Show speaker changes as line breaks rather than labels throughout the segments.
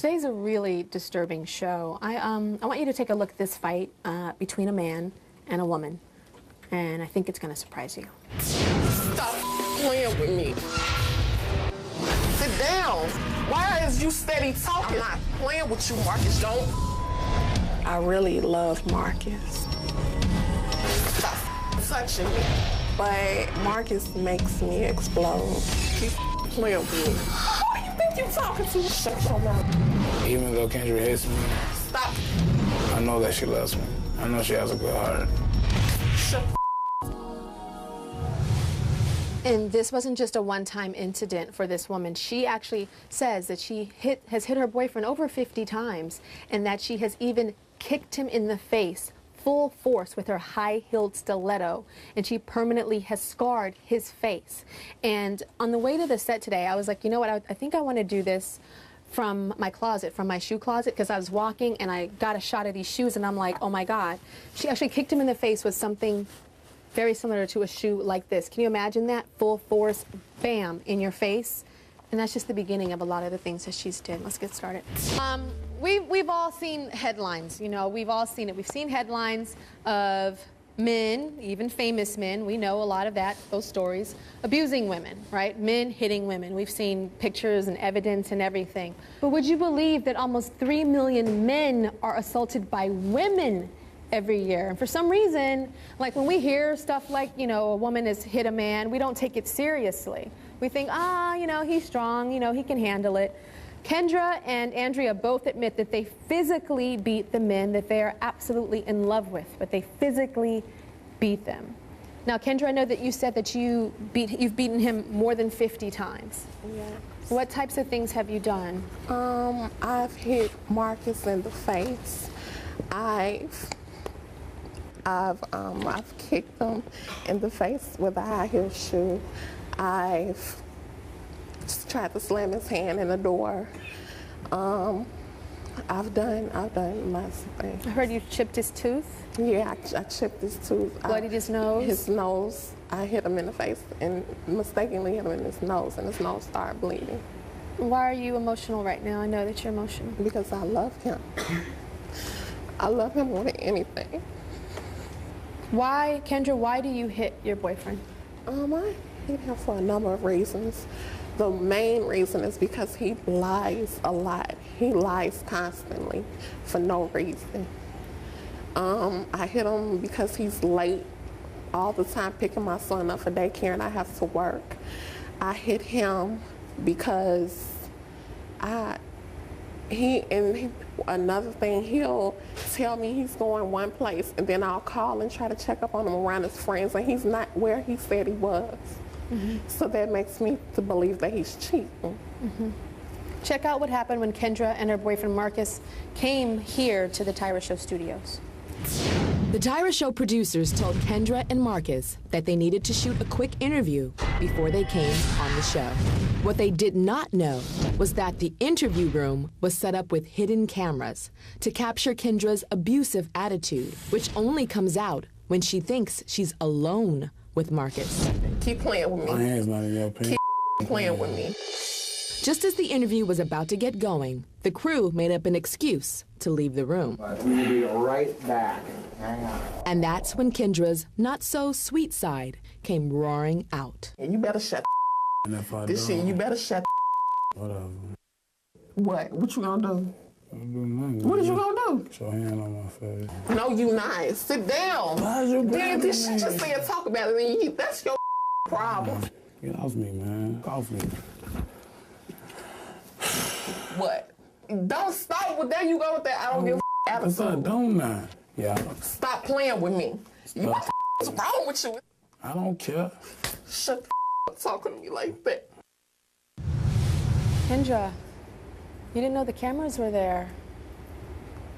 Today's a really disturbing show. I want you to take a look at this fight between a man and a woman, and I think it's going to surprise you.
Stop playing with me. Sit down. Why is you steady talking? I'm not playing with you, Marcus. Don't. I really love Marcus. Stop touching me. But Marcus makes me explode. Keep playing with me. Who do you think you're talking to? Shut your mouth.
Even though Kendra hates me,
stop.
I know that she loves me. I know she has a good heart.
Shut.
And this wasn't just a one-time incident for this woman. She actually says that she has hit her boyfriend over 50 times, and that she has even kicked him in the face full force with her high-heeled stiletto, and she permanently has scarred his face. And on the way to the set today, I was like, you know what, I think I want to do this from my closet, from my shoe closet, because I was walking and I got a shot of these shoes and I'm like, oh my God. She actually kicked him in the face with something very similar to a shoe like this. Can you imagine that? Full force, bam, in your face. And that's just the beginning of a lot of the things that she's did. Let's get started. We've all seen headlines, you know, we've all seen it. We've seen headlines of men, even famous men, we know a lot of that, those stories, abusing women, right? Men hitting women. We've seen pictures and evidence and everything. But would you believe that almost 3 million men are assaulted by women every year? And for some reason, like when we hear stuff like, you know, a woman has hit a man, we don't take it seriously. We think, you know, he's strong, you know, he can handle it. Kendra and Andrea both admit that they physically beat the men that they are absolutely in love with, but they physically beat them. Now, Kendra, I know that you said that you've beaten him more than 50 times.
Yes.
What types of things have you done?
I've hit Marcus in the face. I've kicked him in the face with a high heel shoe. I've tried to slam his hand in the door. I've done lots of things.
I heard you chipped his tooth.
Yeah, I chipped his tooth.
Bloodied his nose?
His nose. I hit him in the face and mistakenly hit him in his nose, and his nose started bleeding.
Why are you emotional right now? I know that you're emotional.
Because I love him. I love him more than anything.
Why, Kendra, why do you hit your boyfriend?
I hit him for a number of reasons. The main reason is because he lies a lot. He lies constantly for no reason. I hit him because he's late all the time picking my son up for daycare and I have to work. I hit him because another thing, he'll tell me he's going one place and then I'll call and try to check up on him around his friends and he's not where he said he was. Mm-hmm. So that makes me to believe that he's cheating.
Mm-hmm. Check out what happened when Kendra and her boyfriend Marcus came here to the Tyra Show studios.
The Tyra Show producers told Kendra and Marcus that they needed to shoot a quick interview before they came on the show. What they did not know was that the interview room was set up with hidden cameras to capture Kendra's abusive attitude, which only comes out when she thinks she's alone with Marcus.
Keep playing with me.
My hand's not in your pants.
Keep playing with me.
Just as the interview was about to get going, the crew made up an excuse to leave the room.
We'll be right back. Hang on.
And that's when Kendra's not-so-sweet side came roaring out.
And you better shut
And if I
this
don't,
shit, you better shut
whatever.
What? What you gonna do?
Don't do nothing.
What is you gonna do?
Put your hand on my face.
No, you not. Sit down.
Why is you
Then
grabbing
she
me?
just said talk about it, and that's your problem.
Get off me, man. Get off me.
What? Don't stop with that. You go with that. I don't give a
What's I
attitude.
don't now. Yeah.
Stop playing with me. What the is wrong with you?
I don't care.
Shut the up talking to me like that.
Kendra, you didn't know the cameras were there.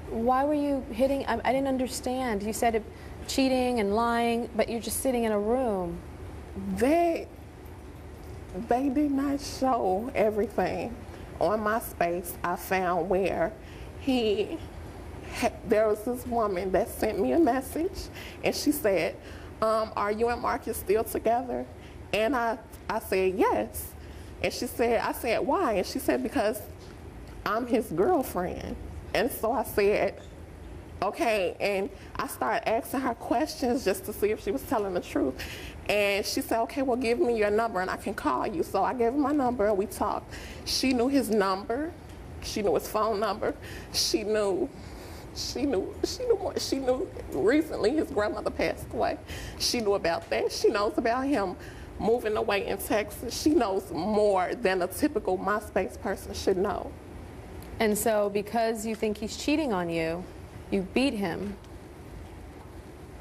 Why were you hitting? I didn't understand. You said cheating and lying, but you're just sitting in a room.
They did not show everything. On my space, I found where there was this woman that sent me a message, and she said, are you and Marcus still together? And I said, yes. And she said, I said, why? And she said, because I'm his girlfriend. And so I said, okay, and I started asking her questions just to see if she was telling the truth. And she said, okay, well, give me your number and I can call you. So I gave her my number and we talked. She knew his number. She knew his phone number. She knew more. She knew recently his grandmother passed away. She knew about that. She knows about him moving away in Texas. She knows more than a typical MySpace person should know.
And so because you think he's cheating on you, you beat him.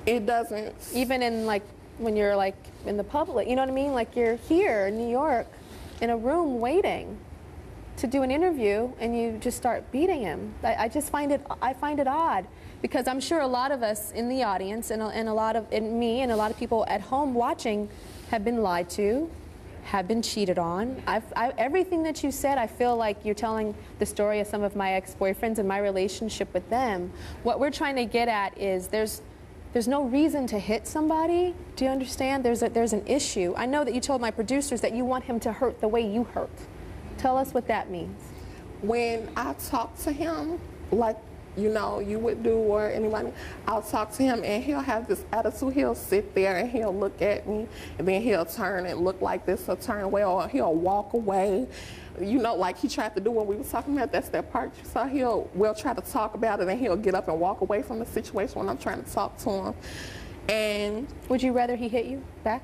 It doesn't.
Even in like, when you're like in the public, you know what I mean? Like you're here in New York in a room waiting to do an interview and you just start beating him. I find it odd because I'm sure a lot of us in the audience and me and a lot of people at home watching have been lied to, have been cheated on. Everything that you said, I feel like you're telling the story of some of my ex-boyfriends and my relationship with them. What we're trying to get at is there's no reason to hit somebody. Do you understand? There's an issue. I know that you told my producers that you want him to hurt the way you hurt. Tell us what that means.
When I talk to him, like, you know, you would do or anybody, I'll talk to him and he'll have this attitude. He'll sit there and he'll look at me and then he'll turn and look like this or turn away or he'll walk away. You know, like he tried to do when we were talking about, that's that part you saw. We'll try to talk about it and he'll get up and walk away from the situation when I'm trying to talk to him. And
would you rather he hit you back?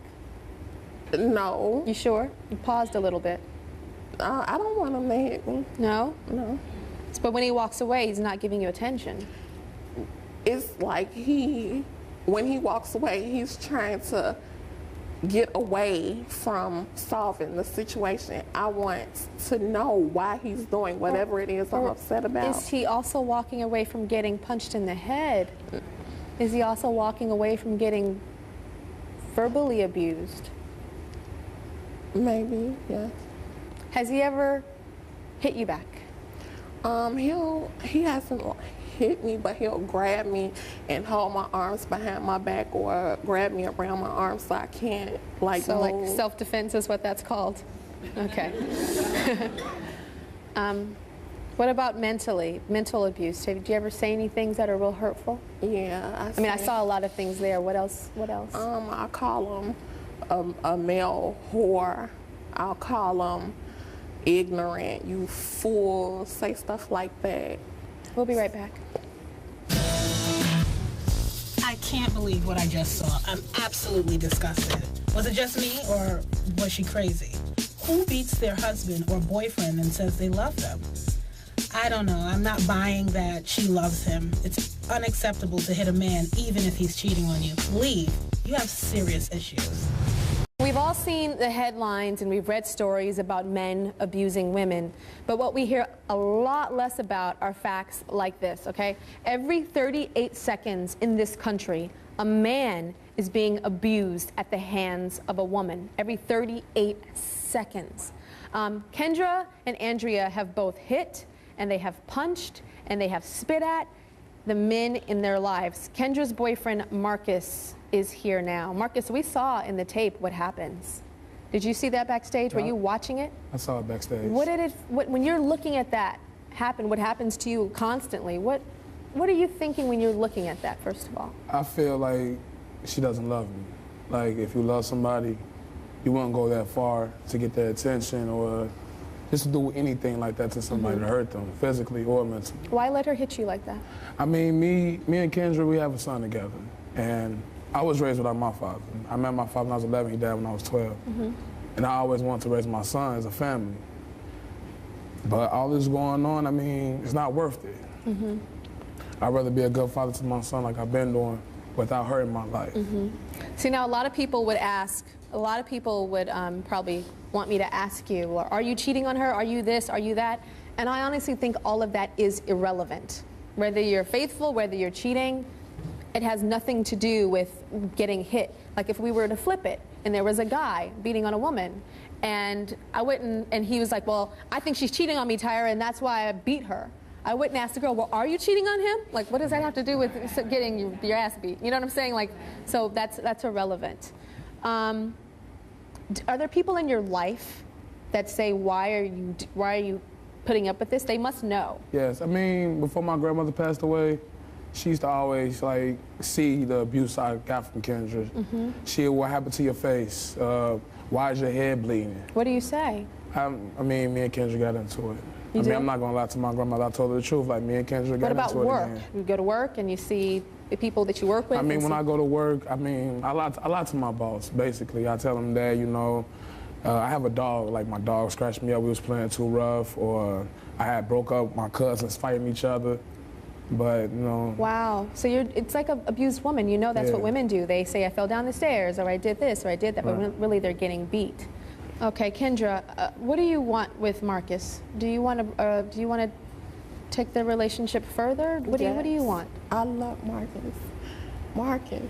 No.
You sure? You paused a little bit.
I don't want him to hit me.
No?
No.
But when he walks away, he's not giving you attention.
It's like when he walks away, he's trying to get away from solving the situation. I want to know why he's doing whatever it is I'm upset about.
Is he also walking away from getting punched in the head? Is he also walking away from getting verbally abused?
Maybe, yes.
Has he ever hit you back?
He hasn't hit me, but he'll grab me and hold my arms behind my back or grab me around my arms so I can't like
So
move.
like self-defense is what that's called. Okay. What about mental abuse? Do you ever say any things that are real hurtful?
Yeah.
I saw a lot of things there. What else?
I call him a male whore. I'll call him ignorant, you fool, say stuff like that.
We'll be right back.
I can't believe what I just saw. I'm absolutely disgusted. Was it just me or was she crazy? Who beats their husband or boyfriend and says they love them? I don't know. I'm not buying that she loves him. It's unacceptable to hit a man even if he's cheating on you. Leave. You have serious issues.
We've all seen the headlines and we've read stories about men abusing women, but what we hear a lot less about are facts like this, okay? Every 38 seconds in this country, a man is being abused at the hands of a woman. Every 38 seconds. Kendra and Andrea have both hit, and they have punched, and they have spit at the men in their lives. Kendra's boyfriend, Marcus, is here now. Marcus, we saw in the tape what happens. Did you see that backstage? Were you watching it?
I saw it backstage.
When you're looking at that happen, what happens to you constantly, what are you thinking when you're looking at that, first of all?
I feel like she doesn't love me. Like, if you love somebody, you wouldn't go that far to get their attention or just to do anything like that to somebody to hurt them, physically or mentally.
Why let her hit you like that?
I mean, me and Kendra, we have a son together, and I was raised without my father. I met my father when I was 11, he died when I was 12. And I always wanted to raise my son as a family. But all this going on, I mean, it's not worth it. I'd rather be a good father to my son like I've been doing without hurting my life.
See, now a lot of people would ask, a lot of people would probably want me to ask you, well, are you cheating on her? Are you this? Are you that? And I honestly think all of that is irrelevant. Whether you're faithful, whether you're cheating, it has nothing to do with getting hit. Like if we were to flip it and there was a guy beating on a woman and he was like, well, I think she's cheating on me, Tyra, and that's why I beat her. I wouldn't ask the girl, well, are you cheating on him? Like, what does that have to do with getting your ass beat? You know what I'm saying? Like, so that's irrelevant. Are there people in your life that say, why are you putting up with this? They must know.
Yes, I mean, before my grandmother passed away, she used to always like see the abuse I got from Kendra. What happened to your face? Why is your head bleeding?
What do you say?
I mean, me and Kendra got into it. I'm not gonna lie to my grandmother. I told her the truth. Like, me and Kendra got into it.
What about work? You go to work and you see the people that you work with?
I mean, when I go to work, I mean, I lie to my boss, basically. I tell him that, you know, I have a dog. Like, my dog scratched me up. We was playing too rough. Or I had broke up, my cousins fighting each other. But, you know.
Wow. So it's like an abused woman. You know that's what women do. They say, I fell down the stairs, or I did this, or I did that. But really, they're getting beat. Okay, Kendra, what do you want with Marcus? Do you want to take the relationship further? What do you want?
I love Marcus. Marcus,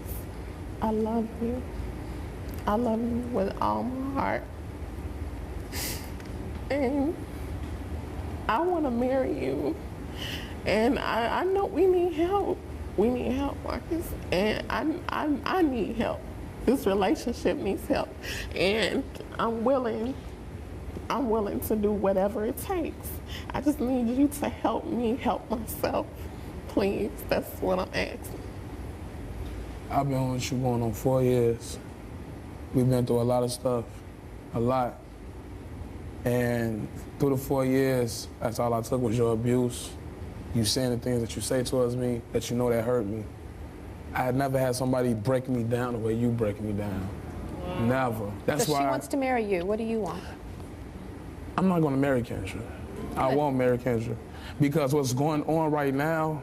I love you. I love you with all my heart. And I want to marry you. And I know we need help. We need help, Marcus. And I need help. This relationship needs help. And I'm willing to do whatever it takes. I just need you to help me help myself. Please, that's what I'm asking.
I've been with you going on 4 years. We've been through a lot of stuff, a lot. And through the 4 years, that's all I took was your abuse. You saying the things that you say towards me that you know that hurt me. I had never had somebody break me down the way you break me down. Wow. Never. That's why.
So she wants to marry you. What do you want?
I'm not going to marry Kendra. I won't marry Kendra. Because what's going on right now,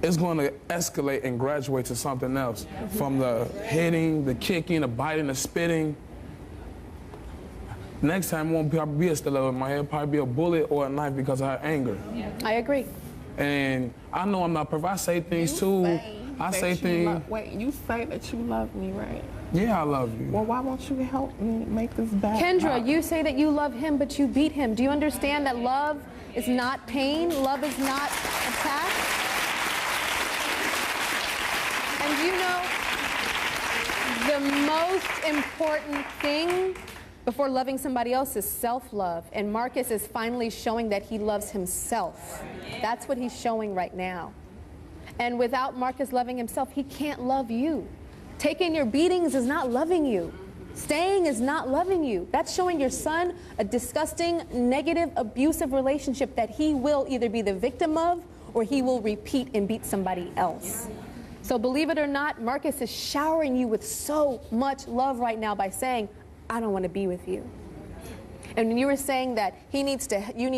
it's going to escalate and graduate to something else. From the hitting, the kicking, the biting, the spitting. Next time it won't probably be a stiletto in my head, it'll probably be a bullet or a knife because of her anger.
I agree.
And I know I'm not perfect. I say things too. I say things.
Wait, you say that you love me, right?
Yeah, I love you.
Well, why won't you help me make this better?
Kendra, you say that you love him, but you beat him. Do you understand that love is not pain? Love is not attack? And you know, the most important thing before loving somebody else is self-love. And Marcus is finally showing that he loves himself. That's what he's showing right now. And without Marcus loving himself, he can't love you. Taking your beatings is not loving you. Staying is not loving you. That's showing your son a disgusting, negative, abusive relationship that he will either be the victim of or he will repeat and beat somebody else. So believe it or not, Marcus is showering you with so much love right now by saying, I don't want to be with you. And when you were saying that you need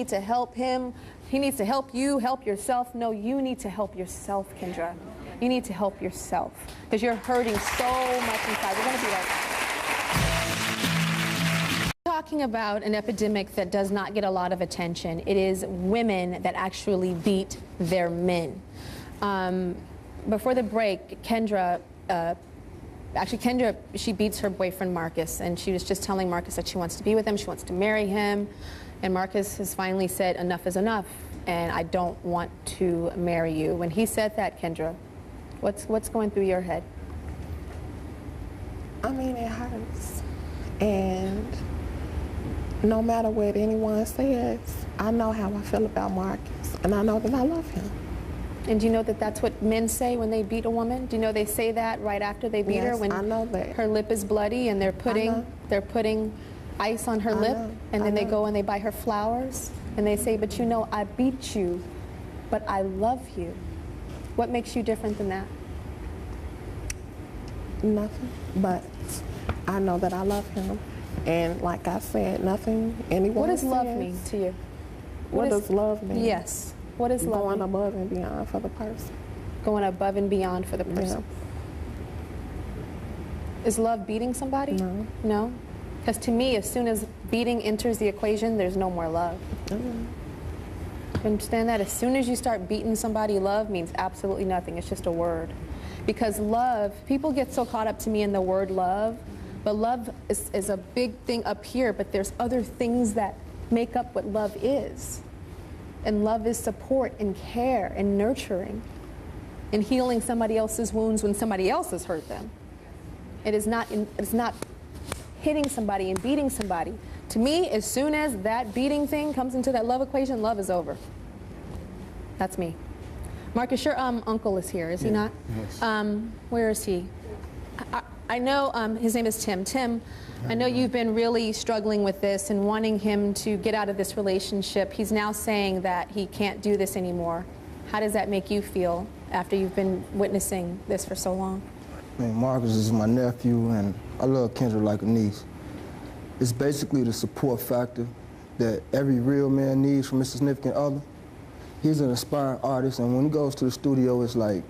to help him, he needs to help you, help yourself. No, you need to help yourself, Kendra. You need to help yourself because you're hurting so much inside. We're going to be right back. Talking about an epidemic that does not get a lot of attention. It is women that actually beat their men. Before the break, Kendra, she beats her boyfriend Marcus, and she was just telling Marcus that she wants to be with him, she wants to marry him, and Marcus has finally said enough is enough, and I don't want to marry you. When he said that, Kendra, what's going through your head?
I mean, it hurts, and no matter what anyone says, I know how I feel about Marcus, and I know that I love him.
And do you know that that's what men say when they beat a woman? Do you know they say that right after they beat her? When
I know that.
Her lip is bloody and they're putting ice on her lip, and then they go and they buy her flowers and they say, but you know, I beat you, but I love you. What makes you different than that?
Nothing, but I know that I love him. And like I said, nothing anyone
What does
says,
love mean to you?
What does love mean?
Yes. What is love?
Going above and beyond for the person.
Going above and beyond for the person. Yeah. Is love beating somebody?
No.
No? Because to me, as soon as beating enters the equation, there's no more love.
Mm-hmm.
You understand that? As soon as you start beating somebody, love means absolutely nothing. It's just a word. Because love, people get so caught up to me in the word love, but love is a big thing up here, but there's other things that make up what love is. And love is support and care and nurturing and healing somebody else's wounds when somebody else has hurt them. It's not hitting somebody and beating somebody To me, as soon as that beating thing comes into that love equation, love is over. That's me. Marcus, your uncle is here, is he not?
Yes.
Where is he? I know his name is Tim. Tim, I know you've been really struggling with this and wanting him to get out of this relationship. He's now saying that he can't do this anymore. How does that make you feel after you've been witnessing this for so long?
I mean, Marcus is my nephew, and I love Kendra like a niece. It's basically the support factor that every real man needs from his significant other. He's an aspiring artist, and when he goes to the studio, it's like,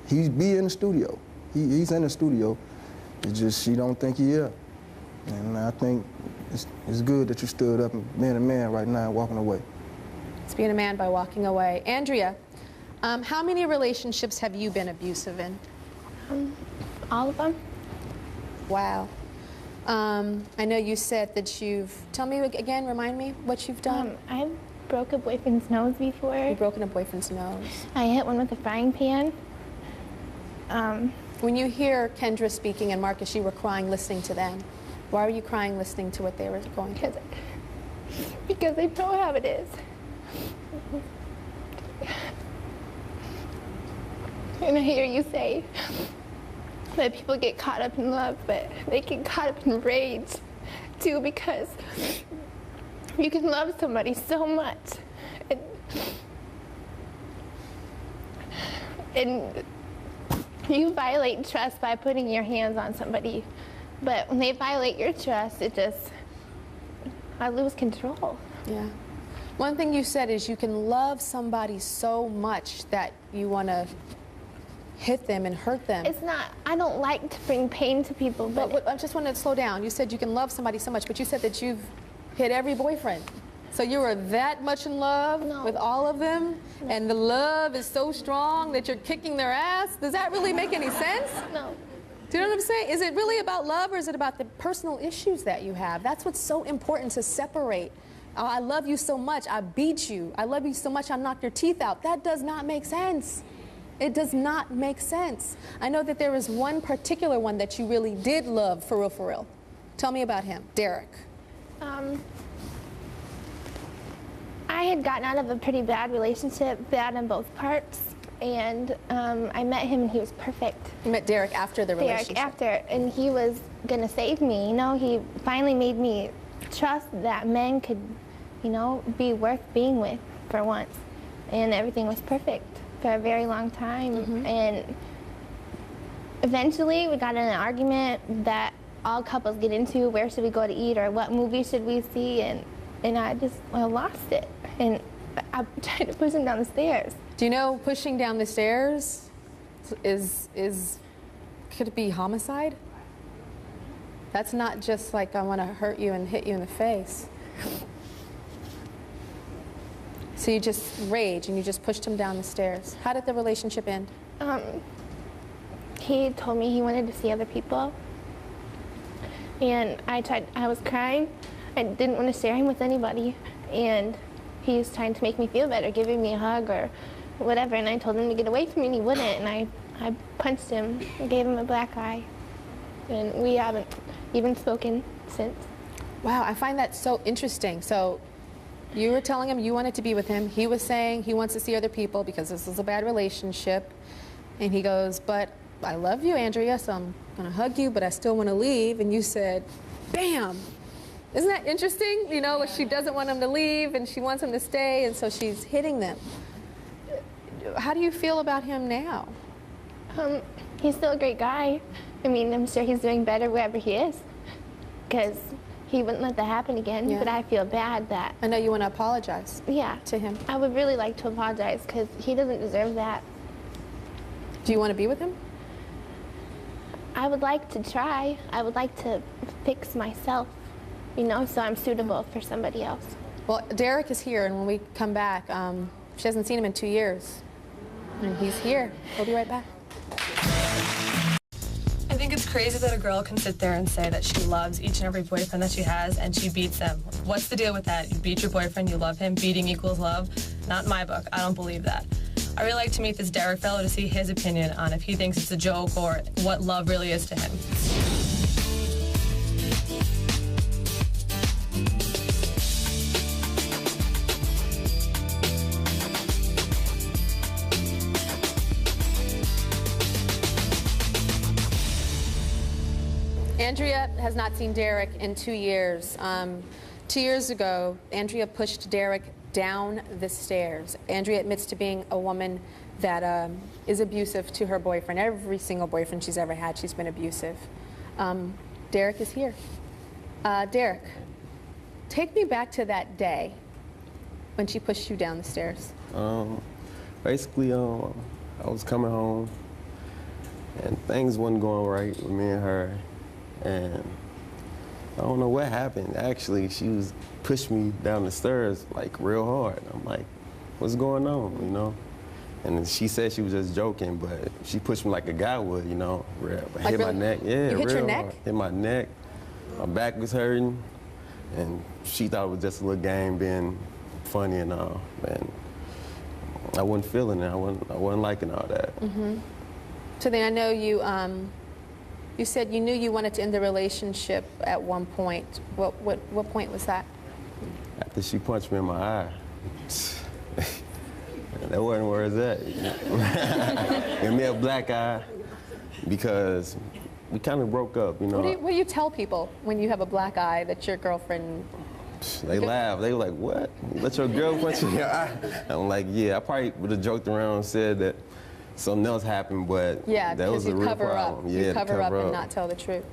he's in the studio. He's in the studio. It's just she don't think he is. And I think it's good that you stood up and being a man right now and walking away.
It's being a man by walking away. Andrea, how many relationships have you been abusive in?
All of them.
Wow. I know you said that tell me again, remind me what you've done.
I broke a boyfriend's nose before.
You've broken a boyfriend's nose.
I hit one with a frying pan.
When you hear Kendra speaking and Marcus, you were crying listening to them. Why were you crying listening to what they were going through?
Because they know how it is. And I hear you say that people get caught up in love, but they get caught up in rage too, because you can love somebody so much and you violate trust by putting your hands on somebody, but when they violate your trust, I lose control.
Yeah. One thing you said is you can love somebody so much that you want to hit them and hurt them.
It's not, I don't like to bring pain to people, but
I just want to slow down. You said you can love somebody so much, but you said that you've hit every boyfriend. So you were that much in love with all of them, and the love is so strong that you're kicking their ass? Does that really make any sense?
No.
Do you know what I'm saying? Is it really about love, or is it about the personal issues that you have? That's what's so important to separate. Oh, I love you so much, I beat you. I love you so much, I knocked your teeth out. That does not make sense. It does not make sense. I know that there was one particular one that you really did love, for real, for real. Tell me about him, Derek.
I had gotten out of a pretty bad relationship, bad on both parts, and I met him and he was perfect.
You met Derek after the relationship?
Derek after, and he was gonna save me, you know? He finally made me trust that men could, you know, be worth being with for once. And everything was perfect for a very long time. And eventually we got in an argument that all couples get into, where should we go to eat or what movie should we see, and I just lost it. And I tried to push him down the stairs.
Do you know pushing down the stairs could it be homicide? That's not just like I want to hurt you and hit you in the face. So you just rage and you just pushed him down the stairs. How did the relationship end?
He told me he wanted to see other people. And I was crying. I didn't want to share him with anybody. And he was trying to make me feel better, giving me a hug or whatever. And I told him to get away from me and he wouldn't. And I punched him and gave him a black eye. And we haven't even spoken since.
Wow, I find that so interesting. So you were telling him you wanted to be with him. He was saying he wants to see other people because this is a bad relationship. And he goes, but I love you, Andrea, so I'm going to hug you, but I still want to leave. And you said, bam. Isn't that interesting? You know, she doesn't want him to leave and she wants him to stay, and so she's hitting them. How do you feel about him now?
He's still a great guy. I mean, I'm sure he's doing better wherever he is, because he wouldn't let that happen again. Yeah. But I feel bad that...
I know you want to apologize.
Yeah.
To him.
I would really like to apologize, because he doesn't deserve that.
Do you want to be with him?
I would like to try. I would like to fix myself, you know, so I'm suitable for somebody else.
Well, Derek is here, and when we come back, she hasn't seen him in 2 years. And he's here. We'll be right back.
I think it's crazy that a girl can sit there and say that she loves each and every boyfriend that she has and she beats them. What's the deal with that? You beat your boyfriend, you love him, beating equals love? Not in my book. I don't believe that. I really like to meet this Derek fellow to see his opinion on if he thinks it's a joke or what love really is to him.
Andrea has not seen Derek in 2 years. 2 years ago, Andrea pushed Derek down the stairs. Andrea admits to being a woman that is abusive to her boyfriend. Every single boyfriend she's ever had, she's been abusive. Derek is here. Derek, take me back to that day when she pushed you down the stairs.
Basically, I was coming home, and things wasn't going right with me and her, and I don't know what happened. Actually, she pushed me down the stairs like real hard. I'm like, what's going on, you know? And she said she was just joking, but she pushed me like a guy would, you know.
Like
hit my neck, yeah,
you hit
real
your neck?
hard. Hit my neck. My back was hurting, and she thought it was just a little game, being funny and all. And I wasn't feeling it. I wasn't liking all that.
Mm-hmm. So then I know you. You said you knew you wanted to end the relationship at one point. What point was that?
After she punched me in my eye. That wasn't where it's at. Give me a black eye because we kind of broke up, you know.
What do you tell people when you have a black eye that your girlfriend?
They laugh. They were like, "What? You let your girl punch you in your eye?" I'm like, "Yeah." I probably would have joked around and said that something else happened, but
yeah,
that was a real problem.
Yeah, you cover up and not tell the truth.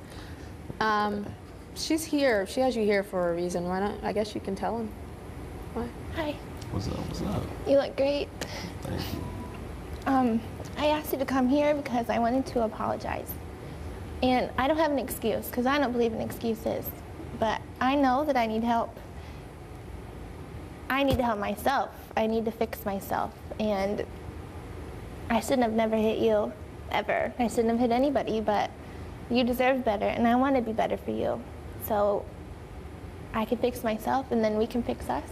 She's here. She has you here for a reason. Why not? I guess you can tell him. Why?
Hi.
What's up? What's up?
You look great.
Thank you.
I asked you to come here because I wanted to apologize. And I don't have an excuse, because I don't believe in excuses. But I know that I need help. I need to help myself. I need to fix myself. And I shouldn't have never hit you, ever. I shouldn't have hit anybody, but you deserve better, and I want to be better for you. So I can fix myself, and then we can fix us.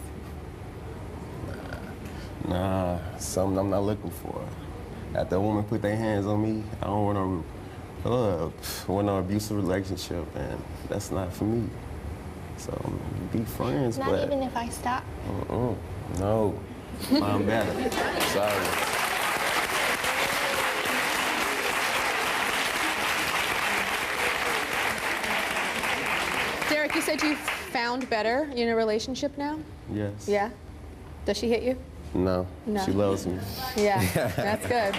Nah, something I'm not looking for. After a woman put their hands on me, I don't want no abusive relationship, and that's not for me. So be friends,
not
but
even if I stop.
No, I'm better. Sorry.
Derek, you said you found better in a relationship now?
Yes.
Yeah? Does she hit you?
No.
No.
She loves me.
Yeah, that's good.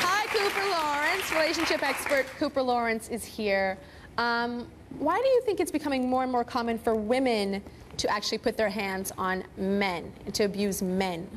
Hi, Cooper Lawrence, relationship expert. Cooper Lawrence is here. Why do you think it's becoming more and more common for women to actually put their hands on men and to abuse men?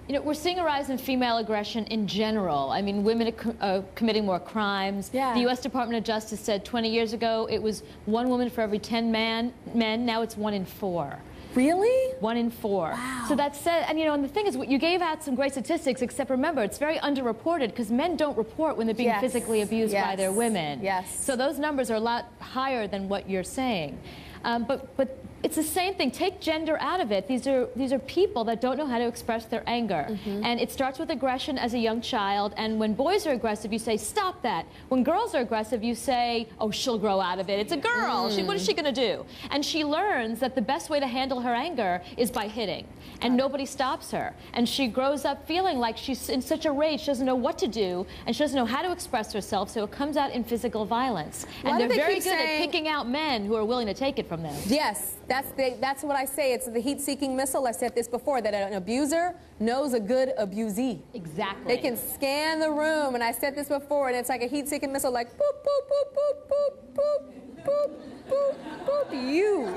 You know, we're seeing a rise in female aggression in general. I mean, women are committing more crimes.
Yeah.
The U.S. Department of Justice said 20 years ago it was 1 woman for every 10 men. Now it's 1 in 4.
Really?
1 in 4.
Wow.
So that said, and you know, and the thing is, you gave out some great statistics, except remember, it's very underreported because men don't report when they're being physically abused by their women.
Yes.
So those numbers are a lot higher than what you're saying. But it's the same thing. Take gender out of it. These are people that don't know how to express their anger. And it starts with aggression as a young child. And when boys are aggressive, you say, stop that. When girls are aggressive, you say, oh, she'll grow out of it. It's a girl. What is she going to do? And she learns that the best way to handle her anger is by hitting. And nobody stops her. And she grows up feeling like she's in such a rage. She doesn't know what to do. And she doesn't know how to express herself. So it comes out in physical violence. And they're very good at picking out men who are willing to take it from them.
Yes, that's what I say. It's the heat-seeking missile. I said this before, that an abuser knows a good abusee.
Exactly.
They can scan the room, and I said this before, and it's like a heat-seeking missile, like boop, boop, boop, boop, boop, boop, boop, boop, boop, you.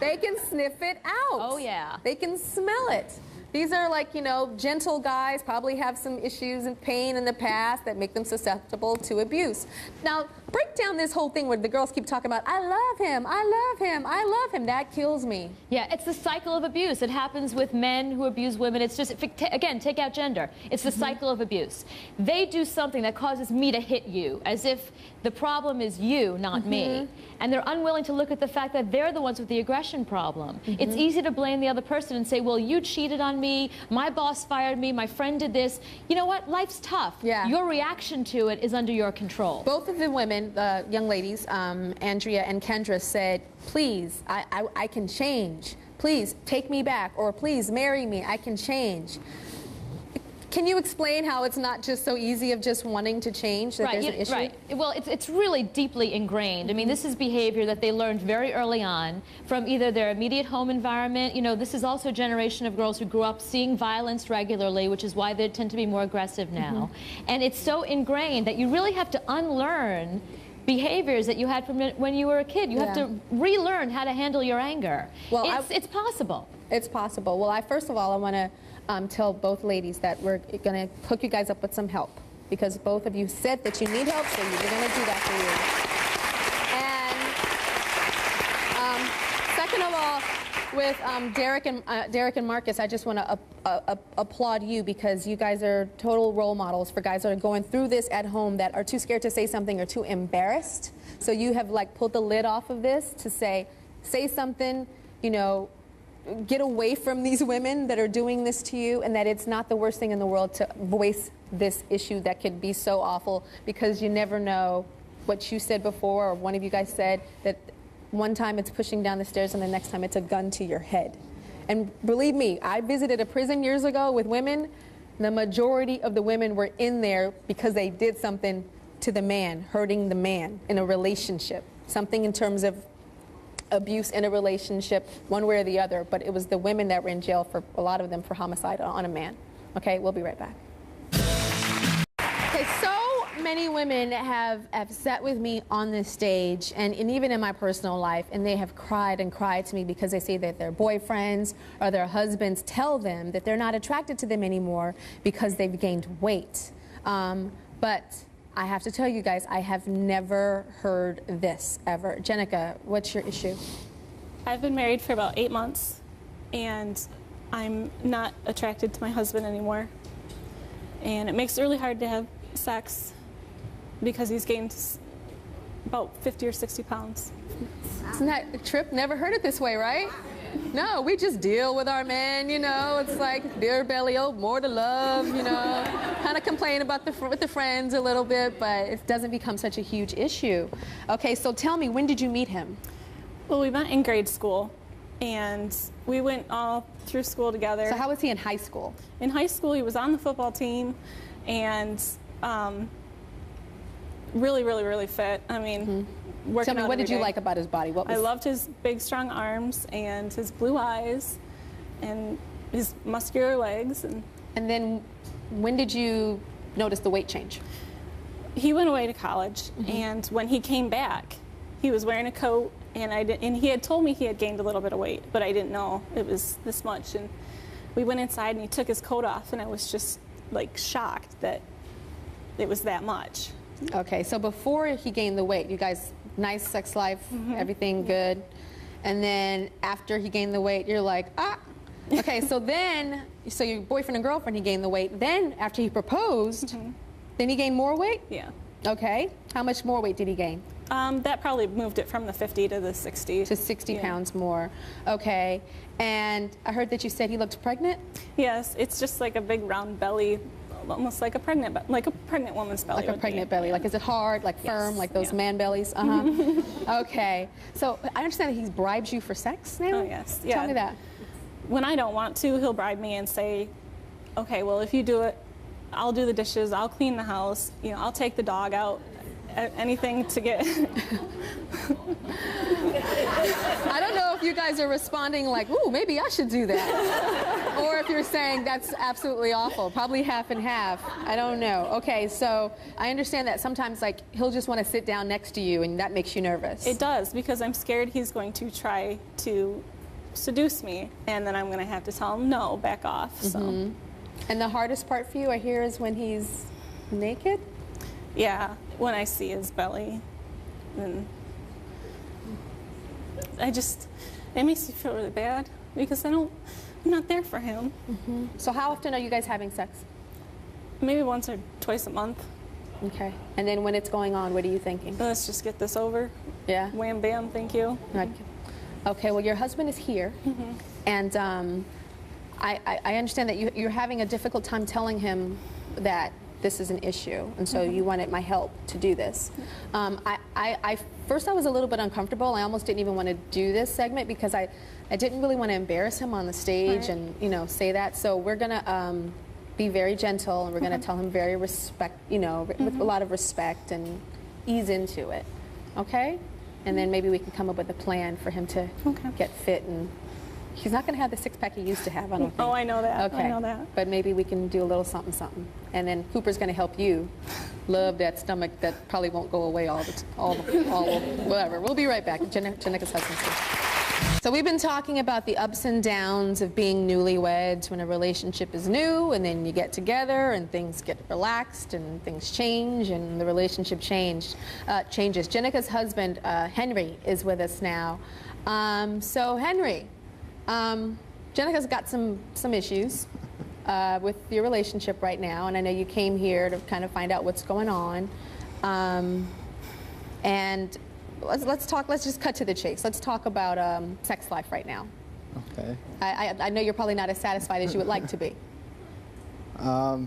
They can sniff it out.
Oh, yeah.
They can smell it. These are like, you know, gentle guys, probably have some issues and pain in the past that make them susceptible to abuse. Now, break down this whole thing where the girls keep talking about, I love him, I love him, I love him. That kills me.
Yeah, it's the cycle of abuse. It happens with men who abuse women. It's just, again, take out gender. It's the cycle of abuse. They do something that causes me to hit you, as if the problem is you, not me. And they're unwilling to look at the fact that they're the ones with the aggression problem. It's easy to blame the other person and say, well, you cheated on me, my boss fired me, my friend did this. You know what? Life's tough.
Yeah.
Your reaction to it is under your control.
Both of the women, the young ladies, Andrea and Kendra, said, please, I can change. Please take me back, or please marry me, I can change. Can you explain how it's not just so easy of just wanting to change, that there's an issue?
Right. Well, it's really deeply ingrained. I mean, this is behavior that they learned very early on from either their immediate home environment. You know, this is also a generation of girls who grew up seeing violence regularly, which is why they tend to be more aggressive now. And it's so ingrained that you really have to unlearn behaviors that you had from when you were a kid. You have to relearn how to handle your anger. Well, it's possible.
It's possible. Well, first of all, I want to tell both ladies that we're going to hook you guys up with some help, because both of you said that you need help, so we're going to do that for you. And second of all, with Derek and Marcus, I just want to applaud you, because you guys are total role models for guys that are going through this at home that are too scared to say something or too embarrassed. So you have like pulled the lid off of this to say something, you know, get away from these women that are doing this to you, and that it's not the worst thing in the world to voice this issue that could be so awful, because you never know what you said before, or one of you guys said, that one time it's pushing down the stairs and the next time it's a gun to your head. And believe me, I visited a prison years ago with women. The majority of the women were in there because they did something to the man, hurting the man in a relationship, something in terms of abuse in a relationship, one way or the other, but it was the women that were in jail, for a lot of them, for homicide on a man. Okay, we'll be right back. Okay, so many women have sat with me on this stage, and even in my personal life, and they have cried and cried to me because they say that their boyfriends or their husbands tell them that they're not attracted to them anymore because they've gained weight. But I have to tell you guys, I have never heard this ever. Jenica, what's your issue?
I've been married for about 8 months, and I'm not attracted to my husband anymore. And it makes it really hard to have sex because he's gained about 50 or 60 pounds.
Isn't that a trip? Never heard it this way, right? No, we just deal with our men, you know. It's like, dear belly, oh, more to love, you know. Kind of complain about with the friends a little bit, but it doesn't become such a huge issue. Okay, so tell me, when did you meet him?
Well, we met in grade school, and we went all through school together.
So how was he in high school? In
high school, he was on the football team, and really, really, really fit. I mean,
tell me, what did you like about his body?
I loved his big, strong arms and his blue eyes and his muscular legs.
And then when did you notice the weight change?
He went away to college, and when he came back, he was wearing a coat, and he had told me he had gained a little bit of weight, but I didn't know it was this much. And we went inside, and he took his coat off, and I was just like shocked that it was that much.
Okay, so before he gained the weight, you guys, nice sex life, everything good. And then after he gained the weight, you're like, ah. Okay, so then, so your boyfriend and girlfriend, he gained the weight. Then after he proposed, then he gained more weight?
Yeah.
Okay, how much more weight did he gain?
That probably moved it from the 50 to the 60.
To 60 pounds more. Okay, and I heard that you said he looked pregnant?
Yes, it's just like a big round belly, almost like a pregnant woman's belly.
Like a pregnant belly. Like, is it hard, like firm, like those man bellies? Okay, so I understand that he bribes you for sex now?
Oh, yes.
Tell me that.
When I don't want to, he'll bribe me and say, okay, well, if you do it, I'll do the dishes, I'll clean the house, you know, I'll take the dog out, anything to get.
I don't know if you guys are responding like, ooh, maybe I should do that. Or if you're saying that's absolutely awful. Probably half and half. I don't know. Okay, so I understand that sometimes like he'll just want to sit down next to you and that makes you nervous.
It does, because I'm scared he's going to try to seduce me, and then I'm going to have to tell him, no, back off. So.
And the hardest part for you, I hear, is when he's naked?
Yeah, when I see his belly. And it makes me feel really bad, because I'm not there for him.
So how often are you guys having sex?
Maybe once or twice a month.
Okay. And then when it's going on, what are you thinking?
Let's just get this over.
Yeah?
Wham, bam, thank you.
Okay, well, your husband is here, and I understand that you're having a difficult time telling him that this is an issue, and so you wanted my help to do this. First I was a little bit uncomfortable. I almost didn't even want to do this segment because I didn't really want to embarrass him on the stage and, you know, say that. So we're gonna be very gentle, and we're going to tell him very respect, you know, with a lot of respect, and ease into it. Okay? And then maybe we can come up with a plan for him to get fit, and he's not going to have the six-pack he used to have, I don't think.
Oh, I know that.
Okay.
I know that.
But maybe we can do a little something, something. And then Cooper's going to help you love that stomach that probably won't go away all whatever. We'll be right back. Jenica's husband's here. So we've been talking about the ups and downs of being newlyweds when a relationship is new, and then you get together and things get relaxed and things change and the relationship changes. Jenica's husband, Henry, is with us now. So Henry, Jenica's got some issues with your relationship right now, and I know you came here to kind of find out what's going on. And let's just cut to the chase. Let's talk about sex life right now.
Okay.
I know you're probably not as satisfied as you would like to be.
Well,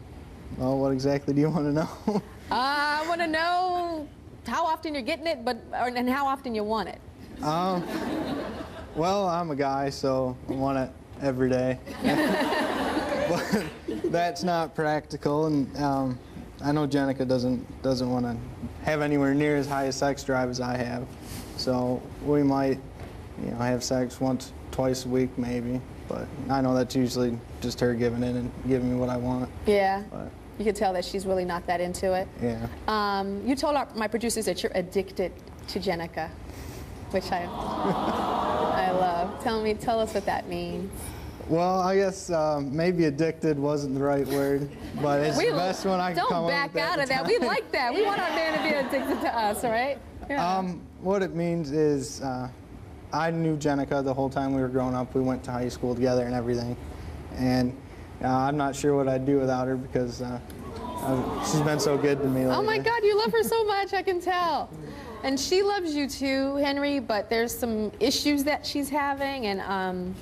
what exactly do you want to know?
I want to know how often you're getting it, and how often you want it.
Well, I'm a guy, so I want it every day. But that's not practical, and I know Jenica doesn't want to have anywhere near as high a sex drive as I have. So we might, you know, have sex once, twice a week maybe. But I know that's usually just her giving in and giving me what I want.
Yeah.
But,
you can tell that she's really not that into it.
yeah.
You told my producers that you're addicted to Jenica, which I love. Tell us what that means.
Well, I guess maybe addicted wasn't the right word, but it's the best one I can come up with.
Don't back out of that. We like that. We want our man to be addicted to us, right? Yeah.
What it means is I knew Jenica the whole time we were growing up. We went to high school together and everything. And I'm not sure what I'd do without her because she's been so good to me lately.
Oh my God, you love her so much, I can tell. And she loves you too, Henry, but there's some issues that she's having, and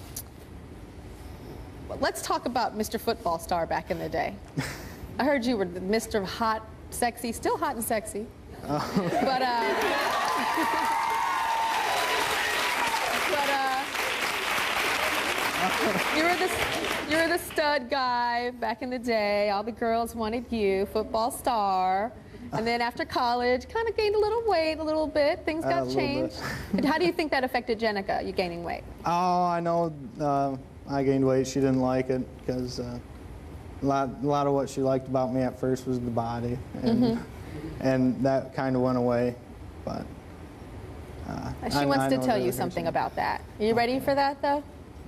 let's talk about Mr. Football Star back in the day. I heard you were the Mr. Hot, Sexy, still hot and sexy. But you were the stud guy back in the day. All the girls wanted you, Football Star. And then after college, kind of gained a little weight, a little bit. Things got changed. How do you think that affected Jenica, you gaining weight?
Oh, I know I gained weight. She didn't like it because a lot of what she liked about me at first was the body. And, and that kind of went away. But
she wants to tell you something about that. Are you ready for that, though?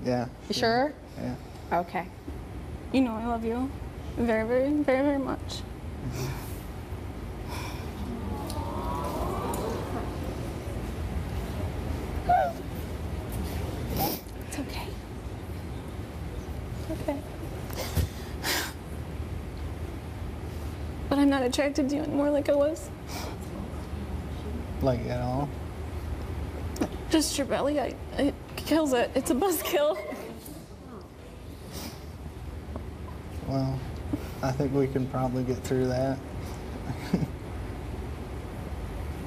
Yeah.
You sure?
Yeah.
Okay.
You know I love you very, very, very, very much.
It's okay. It's okay.
But I'm not attracted to you anymore like I was.
Like at all?
Just your belly, it kills it. It's a buzzkill.
Well, I think we can probably get through that.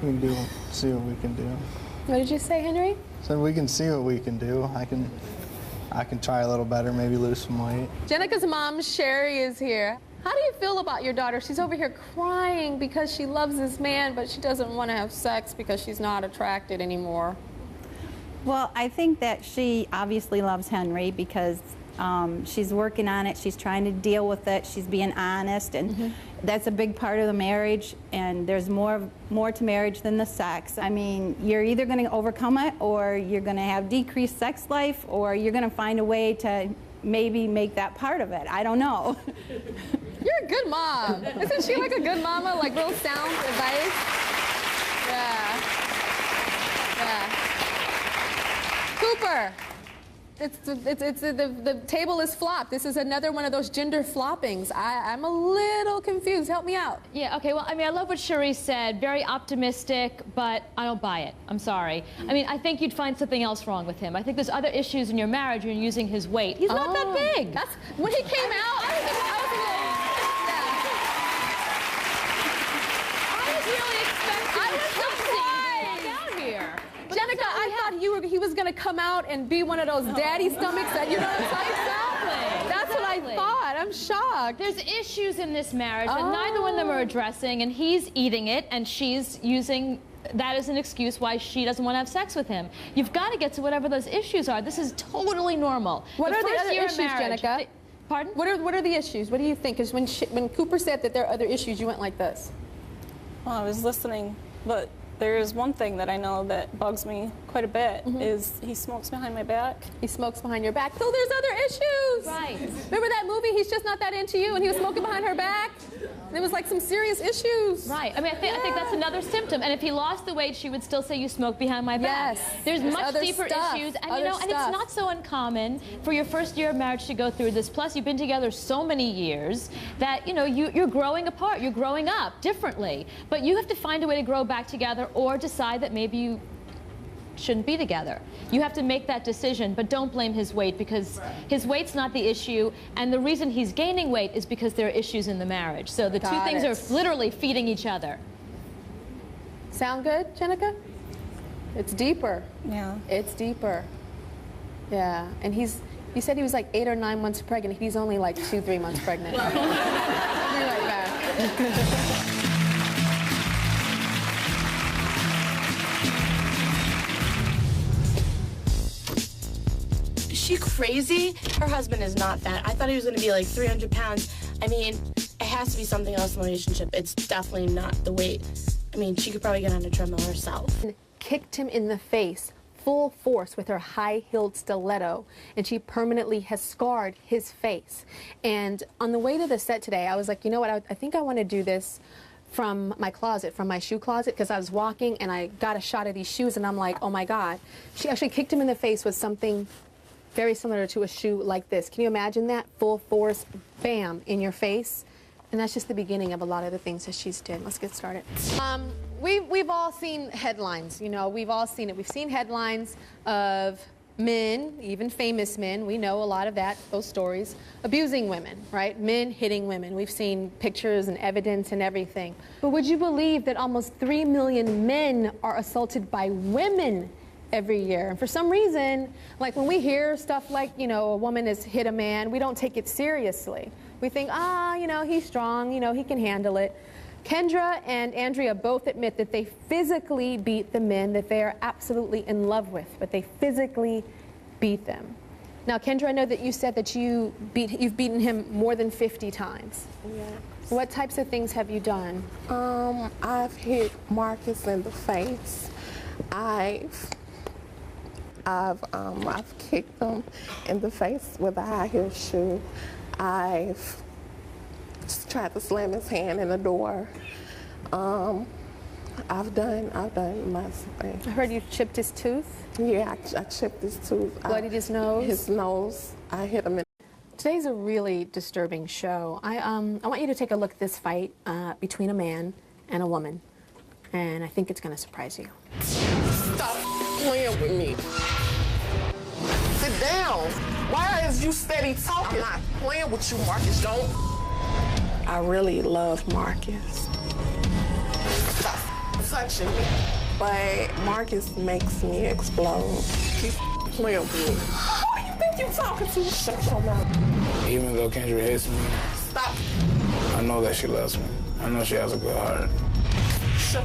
We can see what we can do.
What did you say, Henry?
So we can see what we can do. I can try a little better, maybe lose some weight.
Jenica's mom, Sherry, is here. How do you feel about your daughter? She's over here crying because she loves this man, but she doesn't want to have sex because she's not attracted anymore.
Well, I think that she obviously loves Henry because she's working on it. She's trying to deal with it. She's being honest, and that's a big part of the marriage. And there's more to marriage than the sex. I mean, you're either going to overcome it, or you're going to have decreased sex life, or you're going to find a way to maybe make that part of it. I don't know.
You're a good mom. Isn't she like a good mama? Like real sound advice? Yeah. Yeah. Cooper. The table is flopped. This is another one of those gender floppings. I'm a little confused. Help me out.
Yeah, okay, well, I mean, I love what Cherie said. Very optimistic, but I don't buy it. I'm sorry. I mean, I think you'd find something else wrong with him. I think there's other issues in your marriage when you're using his weight. He's not that big.
That's, when he came out, I was really expecting. I was surprised.
Down here.
Jenica, I thought he was going to come out and be one of those daddy stomachs that, you know what I'm talking about? That's what I thought. I'm shocked.
Look, there's issues in this marriage that neither one of them are addressing, and he's eating it, and she's using that as an excuse why she doesn't want to have sex with him. You've got to get to whatever those issues are. This is totally normal.
What are the other issues, Jenica?
Pardon?
What are the issues? What do you think? Because when Cooper said that there are other issues, you went like this.
Well, I was listening, but there is one thing that I know that bugs me quite a bit is he smokes behind my back.
He smokes behind your back. So there's other issues.
Right.
Remember that movie, He's Just Not That Into You, and he was smoking behind her back? There was like some serious issues.
Right. I mean, I think that's another symptom. And if he lost the weight, she would still say you smoke behind my back.
Yes.
There's much
other
deeper
stuff.
issues, and
Other
and it's
stuff.
not so uncommon for your first year of marriage to go through this. Plus, you've been together so many years that you're growing apart. You're growing up differently. But you have to find a way to grow back together, or decide that maybe you shouldn't be together. You have to make that decision, but don't blame his weight, because his weight's not the issue, and the reason he's gaining weight is because there are issues in the marriage. So the two things are literally feeding each other.
Sound good, Jenica? It's deeper.
Yeah.
It's deeper. Yeah, and you said he was like 8 or 9 months pregnant. He's only like 2-3 months pregnant. I'll be right back.
Is she crazy? Her husband is not fat. I thought he was going to be like 300 pounds. I mean, it has to be something else in the relationship. It's definitely not the weight. I mean, she could probably get on a treadmill herself.
Kicked him in the face full force with her high-heeled stiletto, and she permanently has scarred his face. And on the way to the set today, I was like, you know what, I think I want to do this from my closet, from my shoe closet, because I was walking and I got a shot of these shoes, and I'm like, oh my God. She actually kicked him in the face with something very similar to a shoe like this. Can you imagine that? Full force, bam, in your face. And that's just the beginning of a lot of the things that she's did. Let's get started. We've all seen headlines, we've all seen it. We've seen headlines of men, even famous men, we know a lot of those stories, abusing women, right? Men hitting women. We've seen pictures and evidence and everything. But would you believe that almost 3 million men are assaulted by women every year? And for some reason, like when we hear stuff like, a woman has hit a man, we don't take it seriously. We think, he's strong, he can handle it. Kendra and Andrea both admit that they physically beat the men that they are absolutely in love with, but they physically beat them. Now, Kendra, I know that you said that you've beaten him more than 50 times.
Yes.
What types of things have you done?
I've hit Marcus in the face. I've kicked him in the face with a high heel shoe. I've just tried to slam his hand in the door. I've done lots of things.
I heard you chipped his tooth.
Yeah, I chipped his tooth.
Bloodied his nose.
His nose. I hit him in.
Today's a really disturbing show. I want you to take a look at this fight between a man and a woman, and I think it's going to surprise you.
Stop playing with me. Sit down. Why is you steady talking? I'm not playing with you, Marcus. Don't. I really love Marcus. Stop touching me. But Marcus makes me explode. He's playing with me. Who do you think you're talking to? Shut your mouth.
Even though Kendra hates me,
Stop.
I know that she loves me. I know she has a good heart.
Shut.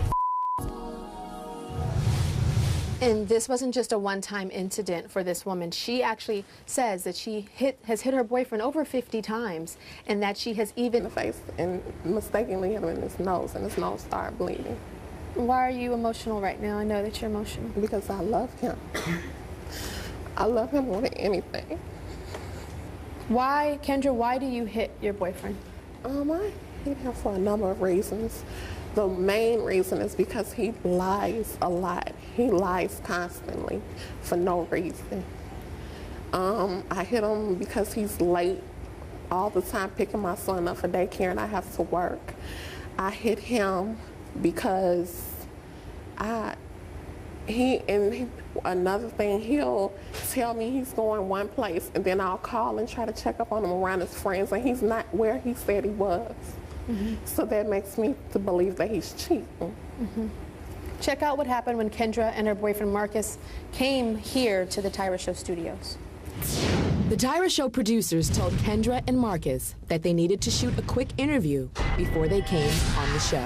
And this wasn't just a one-time incident for this woman. She actually says that she has hit her boyfriend over 50 times, and that she has even...
in the face and mistakenly hit him in his nose, and his nose started bleeding.
Why are you emotional right now? I know that you're emotional.
Because I love him. I love him more than anything.
Why, Kendra, why do you hit your boyfriend?
I hit him for a number of reasons. The main reason is because he lies a lot. He lies constantly for no reason. I hit him because he's late all the time picking my son up for daycare and I have to work. I hit him because another thing, he'll tell me he's going one place and then I'll call and try to check up on him around his friends and he's not where he said he was. Mm-hmm. So that makes me to believe that he's cheating.
Mm-hmm. Check out what happened when Kendra and her boyfriend Marcus came here to the Tyra Show studios.
The Tyra Show producers told Kendra and Marcus that they needed to shoot a quick interview before they came on the show.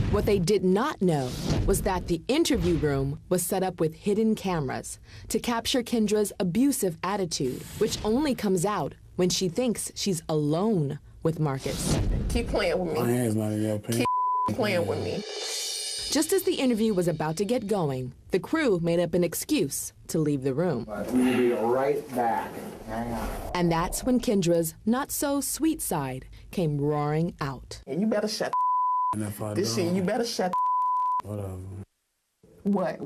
What they did not know was that the interview room was set up with hidden cameras to capture Kendra's abusive attitude, which only comes out when she thinks she's alone with Marcus.
Keep playing with me.
My hand's not in your pants.
Keep playing with me.
Just as the interview was about to get going, the crew made up an excuse to leave the room.
We'll be right back. Hang on.
And that's when Kendra's not-so-sweet side came roaring out.
And you better shut
And if I
this
don't,
shit, you better shut
whatever.
What?